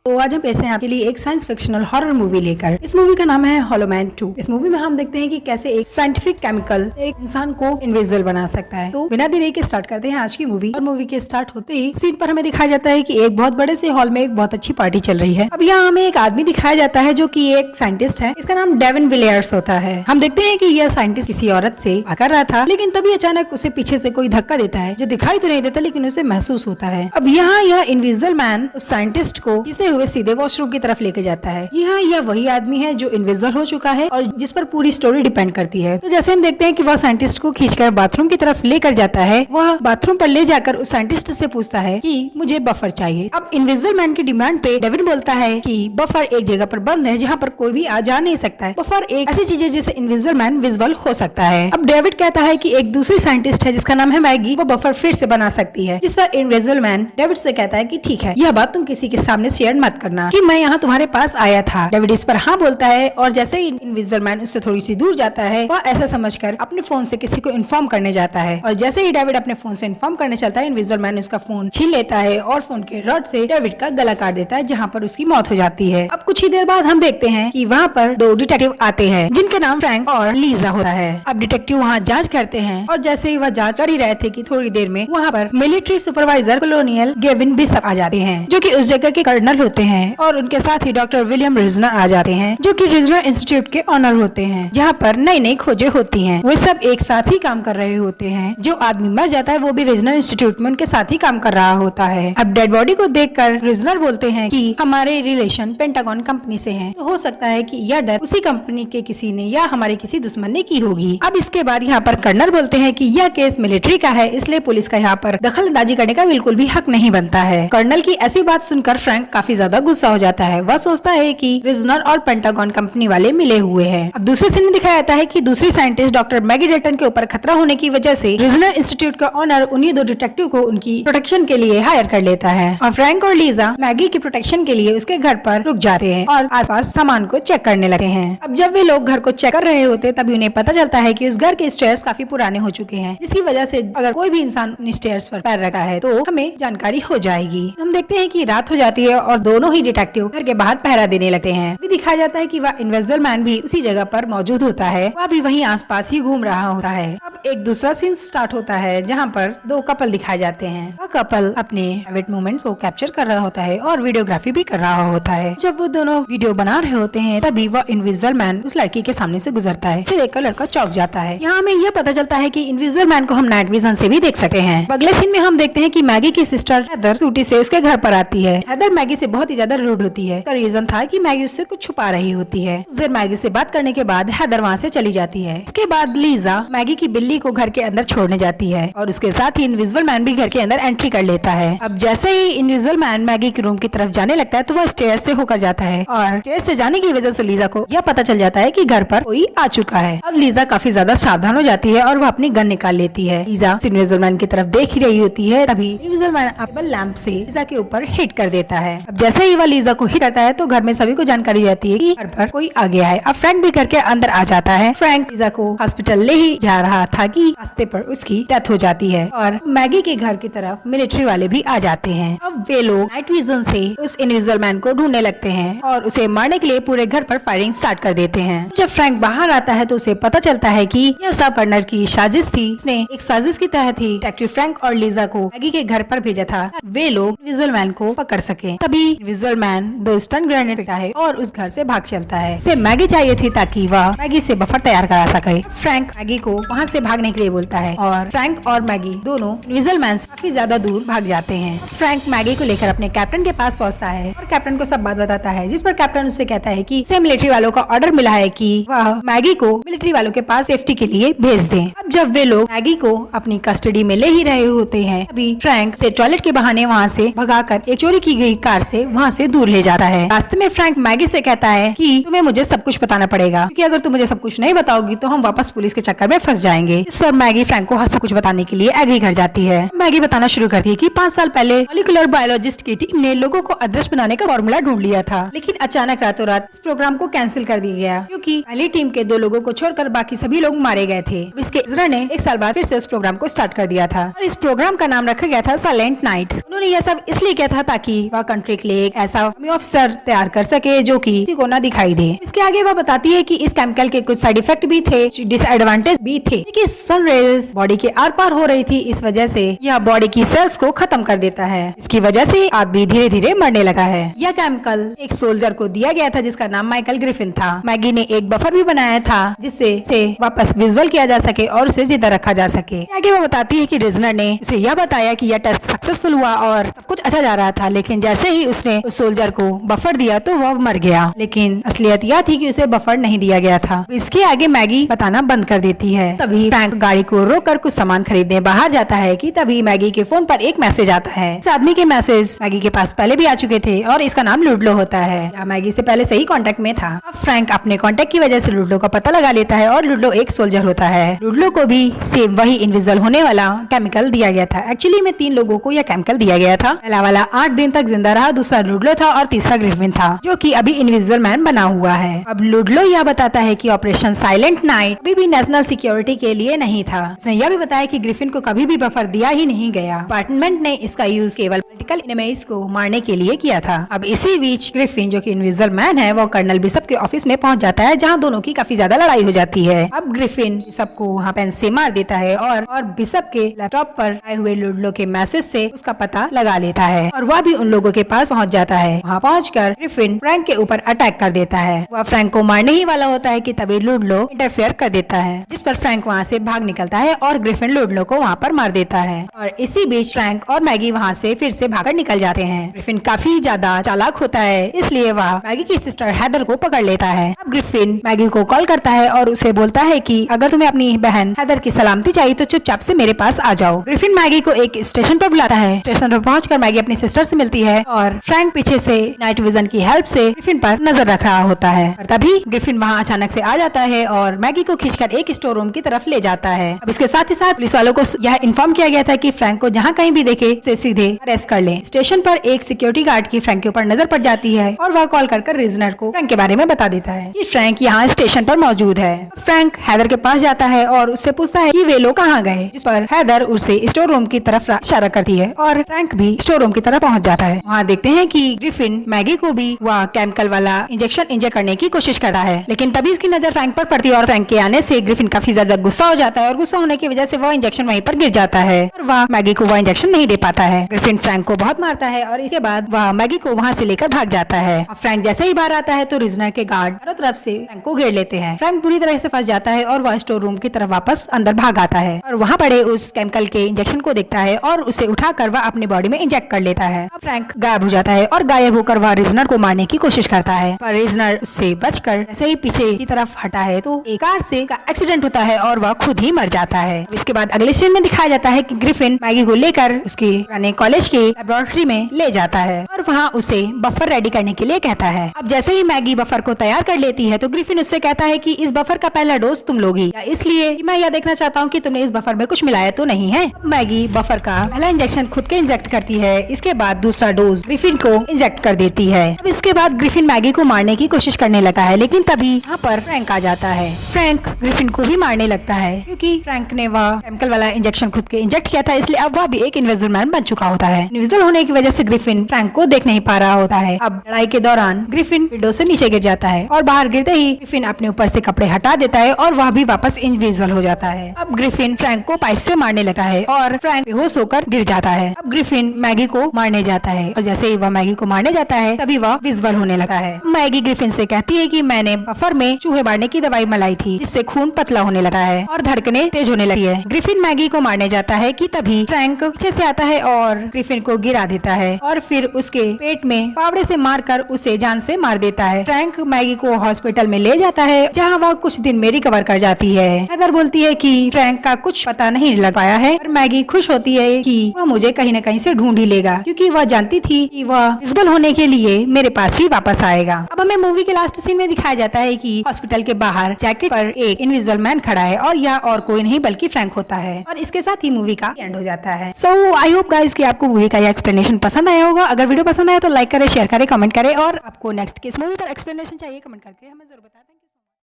तो आज हम पेश हैं आपके लिए एक साइंस फिक्शनल हॉरर मूवी लेकर। इस मूवी का नाम है हॉलो मैन 2। इस मूवी में हम देखते हैं कि कैसे एक साइंटिफिक केमिकल एक इंसान को इनविजिबल बना सकता है। तो बिना देरी के स्टार्ट करते हैं आज की मूवी। और मूवी के स्टार्ट होते ही सीन पर हमें दिखाया जाता है कि एक बहुत बड़े से हॉल में एक बहुत अच्छी पार्टी चल रही है। अब यहाँ हमें एक आदमी दिखाया जाता है जो कि एक साइंटिस्ट है। इसका नाम डेविन विलियर्स होता है। हम देखते हैं कि यह साइंटिस्ट किसी औरत से कर रहा था, लेकिन तभी अचानक उसे पीछे से कोई धक्का देता है जो दिखाई तो नहीं देता लेकिन उसे महसूस होता है। अब यहाँ यह इनविजिबल मैन उस साइंटिस्ट को खींचते हुए सीधे वॉशरूम की तरफ लेके जाता है। यहाँ यह वही आदमी है जो इनविजिबल हो चुका है और जिस पर पूरी स्टोरी डिपेंड करती है। तो जैसे हम देखते हैं कि वह साइंटिस्ट को खींचकर बाथरूम की तरफ लेकर जाता है, वह बाथरूम पर ले जाकर उस साइंटिस्ट से पूछता है कि मुझे बफर चाहिए। अब इनविजिबल मैन की डिमांड पे डेविड बोलता है कि बफर एक जगह पर बंद है जहाँ पर कोई भी आ जा नहीं सकता है। बफर एक ऐसी चीज है जिससे इनविजिबल मैन विजिबल हो सकता है। अब डेविड कहता है कि एक दूसरी साइंटिस्ट है जिसका नाम है मैगी, वो बफर फिर से बना सकती है। जिस पर इनविजिबल मैन डेविड से कहता है कि ठीक है, यह बात तुम किसी के सामने शेयर मत करना कि मैं यहाँ तुम्हारे पास आया था। डेविड इस पर हाँ बोलता है और जैसे ही इनविजिबल मैन उससे थोड़ी सी दूर जाता है, वह ऐसा समझकर अपने फोन से किसी को इन्फॉर्म करने जाता है। और जैसे ही डेविड अपने फोन से इन्फॉर्म करने चलता है, इनविजिबल मैन उसका फोन छीन लेता है और फोन के रॉड से डेविड का गला काट देता है, जहाँ पर उसकी मौत हो जाती है। अब कुछ ही देर बाद हम देखते हैं कि वहाँ पर दो डिटेक्टिव आते हैं जिनके नाम फ्रैंक और लीजा होता है। अब डिटेक्टिव वहाँ जांच करते हैं और जैसे ही वह जांच कर ही रहे थे कि थोड़ी देर में वहाँ पर military supervisor colonial Gavin Bishop आ जाते हैं, जो कि उस जगह के कर्नल होते हैं। और उनके साथ ही डॉक्टर विलियम रिजनर आ जाते हैं, जो कि रिजनर इंस्टीट्यूट के ऑनर होते हैं, जहाँ पर नई नई खोजें होती हैं। वे सब एक साथ ही काम कर रहे होते हैं। जो आदमी मर जाता है वो भी रिजनर इंस्टीट्यूट में उनके साथ ही काम कर रहा होता है। अब डेड बॉडी को देखकर रिजनर बोलते हैं कि हमारे रिलेशन पेंटागन कंपनी से हैं, तो हो सकता है कि यह डर उसी कंपनी के किसी ने या हमारे किसी दुश्मन ने की होगी। अब इसके बाद यहाँ पर कर्नल बोलते हैं कि यह केस मिलिट्री का है, इसलिए पुलिस का यहाँ पर दखल अंदाजी करने का बिल्कुल भी हक नहीं बनता है। कर्नल की ऐसी बात सुनकर फ्रैंक काफी ज्यादा गुस्सा हो जाता है। वह सोचता है कि रिजनर और पेंटागन कंपनी वाले मिले हुए हैं। अब दूसरे सीन में दिखाया जाता है कि दूसरी साइंटिस्ट डॉक्टर मैगी डेटन के ऊपर खतरा होने की वजह से रिजनर इंस्टीट्यूट का ऑनर उन्हीं दो डिटेक्टिव को उनकी प्रोटेक्शन के लिए हायर कर लेता है। और फ्रैंक और लीजा मैगी की प्रोटेक्शन के लिए उसके घर पर रुक जाते हैं और आसपास सामान को चेक करने लगते हैं। अब जब वे लोग घर को चेक कर रहे होते तभी उन्हें पता चलता है कि उस घर के स्टेयर्स काफी पुराने हो चुके हैं, जिसकी वजह से अगर कोई भी इंसान उन स्टेयर्स पर पैर रखा है तो हमें जानकारी हो जाएगी। हम देखते हैं कि रात हो जाती है और दोनों ही डिटेक्टिव घर के बाहर पहरा देने लगते हैं। भी दिखाया जाता है कि वह इनविजिबल मैन भी उसी जगह पर मौजूद होता है, वह भी वहीं आसपास ही घूम रहा होता है। अब एक दूसरा सीन स्टार्ट होता है जहाँ पर दो कपल दिखाए जाते हैं। वह कपल अपने प्राइवेट मोमेंट्स को कैप्चर कर रहा होता है और वीडियोग्राफी भी कर रहा होता है। जब वो दोनों वीडियो बना रहे होते हैं तभी वह इनविजिबल मैन उस लड़की के सामने से गुजरता है। इसे देखकर लड़का चौंक जाता है। यहाँ हमें यह पता चलता है कि इनविजिबल मैन को हम नाइट विजन से भी देख सकते हैं। अगले सीन में हम देखते हैं कि मैगी की सिस्टर हैदर स्कूटी से उसके घर पर आती है। हैदर मैगी से बहुत ही ज्यादा रूड होती है। इसका रीजन था कि मैगी उससे कुछ छुपा रही होती है। फिर मैगी से बात करने के बाद हैदर वहाँ से चली जाती है। इसके बाद लीजा मैगी की बिल्ली को घर के अंदर छोड़ने जाती है और उसके साथ ही इनविजिबल मैन भी घर के अंदर एंट्री कर लेता है। अब जैसे ही इनविजिबल मैन मैगी के रूम की तरफ जाने लगता है तो वह स्टेयर से होकर जाता है और स्टेयर से जाने की वजह से लीजा को यह पता चल जाता है कि घर पर कोई आ चुका है। अब लीजा काफी ज्यादा सावधान हो जाती है और वह अपनी गन निकाल लेती है। लीजा इनविजिबल मैन की तरफ देख ही रही होती है, तभी इनविजिबल मैन अपने लैंप से लीजा के ऊपर हिट कर देता है। अब जैसे ही वह लीजा को हिट करता है तो घर में सभी को जानकारी जाती है कि घर पर कोई आ गया है। अब फ्रैंक भी घर के अंदर आ जाता है। फ्रैंक लीजा को हॉस्पिटल ले ही जा रहा था कि रास्ते पर उसकी डेथ हो जाती है और मैगी के घर की तरफ मिलिट्री वाले भी आ जाते हैं। अब वे लोग नाइट विजन से उस इनविजिबल मैन को ढूंढने लगते हैं और उसे मारने के लिए पूरे घर पर फायरिंग स्टार्ट कर देते हैं। जब फ्रैंक बाहर आता है तो उसे पता चलता है कि यह सब कर्नल की साजिश थी। उसने एक साजिश की तहत ही डिटेक्टिव फ्रैंक और लीजा को मैगी के घर पर भेजा था, वे लोग इनविजिबल मैन को पकड़ सके। तभी इनविजिबल मैन दो स्टन ग्रेनेड फेंकता है और उस घर से भाग चलता है। उसे मैगी चाहिए थी ताकि वह मैगी से बफर तैयार करा सके। फ्रैंक मैगी को वहाँ से भागने के लिए बोलता है और फ्रैंक और मैगी दोनों इनविजिबल मैन से काफी ज्यादा दूर भाग जाते हैं। फ्रैंक मैगी को लेकर अपने कैप्टन के पास पहुँचता है और कैप्टन को सब बात बताता है, जिस पर कैप्टन उससे कहता है कि उसे मिलिट्री वालों का ऑर्डर मिला है कि वह मैगी को मिलिट्री वालों के पास सेफ्टी के लिए भेज दें। अब जब वे लोग मैगी को अपनी कस्टडी में ले ही रहे होते हैं, अभी फ्रैंक से टॉयलेट के बहाने वहाँ से भगाकर एक चोरी की गई कार से वहाँ से दूर ले जाता है। रास्ते में फ्रैंक मैगी से कहता है कि तुम्हें मुझे सब कुछ बताना पड़ेगा, क्योंकि अगर तुम मुझे सब कुछ नहीं बताओगी तो हम वापस पुलिस के चक्कर में फंस जाएंगे। इस पर मैगी फ्रैंक को हर सब कुछ बताने के लिए एग्री कर जाती है। मैगी बताना शुरू करती है कि 5 साल पहले मॉलिक्यूलर बायोलॉजिस्ट की टीम ने लोगों को अदृश्य बनाने का फॉर्मूला ढूंढ लिया था, लेकिन अचानक रातों रात इस प्रोग्राम को कैंसिल कर दिया गया क्योंकि पहली टीम के 2 लोगों को छोड़कर बाकी सभी लोग मारे गए थे। इसके इजराइल ने 1 साल बाद फिर से उस प्रोग्राम को स्टार्ट कर दिया था और इस प्रोग्राम का नाम रखा गया था साइलेंट नाइट। उन्होंने यह सब इसलिए किया था ताकि वह कंट्री के लिए एक ऐसा ऑफिसर तैयार कर सके जो कि किसी को न दिखाई दे। इसके आगे वह बताती है कि इस केमिकल के कुछ साइड इफेक्ट भी थे, डिसएडवांटेज भी थे, कि सन रेज बॉडी के आर पार हो रही थी। इस वजह से यह बॉडी की सेल्स को खत्म कर देता है। इसकी वजह से आदमी धीरे धीरे मरने लगा है। यह केमिकल एक सोल्जर को दिया गया था जिसका नाम माइकल ग्रिफिन था। मैगी ने एक बफर भी बनाया था जिससे उसे वापस विजुअल किया जा सके और उसे जिंदा रखा जा सके। आगे वो बताती है कि रिजनर ने उसे यह बताया कि यह टेस्ट सक्सेसफुल हुआ और सब कुछ अच्छा जा रहा था, लेकिन जैसे ही उसने उस सोल्जर को बफर दिया तो वह मर गया। लेकिन असलियत यह थी कि उसे बफर नहीं दिया गया था। इसके आगे मैगी बताना बंद कर देती है। तभी फ्रैंक गाड़ी को रोककर कुछ सामान खरीदने बाहर जाता है कि तभी मैगी के फोन पर एक मैसेज आता है। इस आदमी के मैसेज मैगी के पास पहले भी आ चुके थे और इसका नाम लुडलो होता है। यह मैगी से पहले से ही कांटेक्ट में था। अब फ्रैंक अपने कांटेक्ट की वजह से लुडलो का पता लगा लेता है और लुडलो एक सोल्जर होता है। लुडलो को भी सेम वही इनविजिबल होने वाला केमिकल दिया गया था। एक्चुअली में 3 लोगों को यह केमिकल दिया गया था। पहला वाला 8 दिन तक जिंदा रहा, दूसरा लुडलो था और तीसरा ग्रिफिन था जो कि अभी इनविजिबल मैन बना हुआ है। अब लुडलो यह बताता है कि ऑपरेशन साइलेंट नाइट अभी भी नेशनल सिक्योरिटी के लिए नहीं था। उसने यह भी बताया कि ग्रिफिन को कभी भी बफर दिया ही नहीं गया। डिपार्टमेंट ने इसका यूज केवल पॉलिटिकल एनिमीज को मारने के लिए किया था। अब इसी बीच ग्रिफिन जो कि इनविजिबल मैन है वो कर्नल बिशप के ऑफिस में पहुंच जाता है जहां दोनों की काफी ज्यादा लड़ाई हो जाती है। अब ग्रिफिन बिशप को वहां पेन से मार देता है और बिशप के लैपटॉप पर आए हुए लुडलो के मैसेज से उसका पता लगा लेता है और वह भी उन लोगों के पास पहुंच जाता है। वहां पहुंचकर ग्रिफिन फ्रैंक के ऊपर अटैक कर देता है। वह फ्रैंक को मारने ही वाला होता है कि तभी लुडलो इंटरफेयर कर देता है, जिस पर फ्रैंक वहां से भाग निकलता है और ग्रिफिन लुडलो को वहां पर मार देता है। और इसी बीच फ्रैंक और मैगी वहां से फिर से भागकर निकल जाते हैं। ग्रिफिन काफी ज्यादा चालाक होता है, इसलिए वह मैगी की सिस्टर हैदर को पकड़ लेता है। अब ग्रिफिन मैगी को कॉल करता है और उसे बोलता है कि अगर तुम्हें अपनी बहन हैदर की सलामती चाहिए तो चुपचाप से मेरे पास आ जाओ। ग्रिफिन मैगी को एक स्टेशन पर बुलाता है। स्टेशन पर पहुंचकर मैगी अपनी सिस्टर से मिलती है और फ्रैंक पीछे से नाइट विजन की हेल्प से ग्रिफिन पर नजर रख रहा होता है। और तभी ग्रिफिन वहां अचानक से आ जाता है और मैगी को खींचकर एक स्टोर रूम की तरफ ले जाता है। अब इसके साथ ही साथ पुलिस वालों को यह इन्फॉर्म किया गया था कि फ्रैंक को जहाँ कहीं भी देखे उसे सीधे अरेस्ट कर ले। स्टेशन पर एक सिक्योरिटी गार्ड की फ्रैंक के ऊपर नजर पड़ जाती है और वह कॉल कर रिजनर को फ्रैंक के बारे में बता देता है कि फ्रैंक यहाँ स्टेशन पर मौजूद है। फ्रैंक हैदर के पास जाता है और उससे पूछता है कि वे लोग कहाँ गए, जिस पर हैदर उसे स्टोर रूम की तरफ इशारा करती है और फ्रैंक भी स्टोर रूम की तरफ पहुंच जाता है। वहाँ देखते हैं कि ग्रिफिन मैगी को भी वह केमिकल वाला इंजेक्शन इंजेक्ट करने की कोशिश करता है, लेकिन तभी उसकी नजर फ्रैंक पर पड़ती है और फ्रैंक के आने से ग्रिफिन काफी ज्यादा गुस्सा हो जाता है और गुस्सा होने की वजह से वह इंजेक्शन वहीं पर गिर जाता है और वह मैगी को वह इंजेक्शन नहीं दे पाता है। ग्रिफिन फ्रैंक को बहुत मारता है और इसके बाद वह मैगी को वहाँ से लेकर भाग जाता है। फ्रैंक जैसे ही बाहर आता है तो रिजनर के गार्ड चारों तरफ से फ्रैंक को घेर लेते हैं। फ्रैंक बुरी तरह से फंस जाता है और वह स्टोर रूम की तरफ वापस अंदर भाग आता है और वहाँ पड़े उस केमिकल के इंजेक्शन को देखता है और उसे उठाकर वह अपने बॉडी में इंजेक्ट कर लेता है। फ्रैंक गायब हो जाता है और गायब होकर वह रिजनर को मारने की कोशिश करता है, पर रिजनर उससे बचकर जैसे ही पीछे की तरफ हटा है तो एक कार से का एक्सीडेंट होता है और वह खुद ही मर जाता है। इसके बाद अगले सीन में दिखाया जाता है कि ग्रिफिन मैगी को लेकर उसके पुराने कॉलेज की लेबोरेटरी में ले जाता है और वहाँ उसे बफर रेडी करने के लिए कहता है। अब जैसे ही मैगी बफर को तैयार कर लेती है तो ग्रिफिन उससे कहता है कि इस बफर का पहला डोज तुम लोगी, इसलिए मैं यह देखना चाहता हूँ कि तुमने इस बफर में कुछ मिलाया तो नहीं है। मैगी बफर का पहला इंजेक्शन खुद के इंजेक्ट करती है, इसके बाद दूसरा डोज ग्रिफिन को इंजेक्ट कर देती है। अब इसके बाद ग्रिफिन मैगी को मारने की कोशिश करने लगा है, लेकिन तभी यहाँ पर फ्रैंक आ जाता है। फ्रैंक ग्रिफिन को भी मारने लगता है क्योंकि फ्रैंक ने वह केमिकल वाला इंजेक्शन खुद के इंजेक्ट किया था, इसलिए अब वह भी एक इनविजिबल मैन बन चुका होता है। इनविजिबल होने की वजह से ग्रिफिन फ्रैंक को देख नहीं पा रहा होता है। अब लड़ाई के दौरान ग्रिफिन विंडो से नीचे गिर जाता है और बाहर गिरते ही ग्रिफिन अपने ऊपर से कपड़े हटा देता है और वह भी वापस इनविजिबल हो जाता है। अब ग्रिफिन फ्रैंक को पाइप से मारने लगता है और फ्रैंक बेहोश होकर गिर जाता है। अब ग्रिफिन मैगी को मारने जाता है और जैसे ही वह मैगी को मारने जाता है तभी वह विजिबल होने लगा है। मैगी ग्रिफिन से कहती है कि मैंने बफर में चूहे मारने की दवाई मलाई थी, जिससे खून पतला होने लगा है और धड़कने तेज होने लगी है। ग्रिफिन मैगी को मारने जाता है कि तभी फ्रैंक पीछे से आता है और ग्रिफिन को गिरा देता है और फिर उसके पेट में फावड़े से मारकर उसे जान से मार देता है। फ्रैंक मैगी को हॉस्पिटल में ले जाता है जहाँ वह कुछ दिन में रिकवर कर जाती है। हैदर बोलती है कि फ्रैंक का कुछ पता नहीं लग पाया है और मैगी खुश होती है कि वह मुझे कहीं न कहीं से ढूंढ ही लेगा, क्योंकि वह जानती थी कि वह विजिबल होने के लिए मेरे पास ही वापस आएगा। अब हमें मूवी के लास्ट सीन में दिखाया जाता है कि हॉस्पिटल के बाहर जैकेट पर एक इनविजिबल मैन खड़ा है और यह और कोई नहीं बल्कि फ्रैंक होता है और इसके साथ ही मूवी का एंड हो जाता है। सो आई होप गाइस कि आपको मूवी का यह एक्सप्लेनेशन पसंद आया होगा। अगर वीडियो पसंद आया तो लाइक करें, शेयर करें, कमेंट करें और आपको नेक्स्ट किस मूवी पर एक्सप्लेनेशन चाहिए कमेंट करके हमें जरूर बताएं।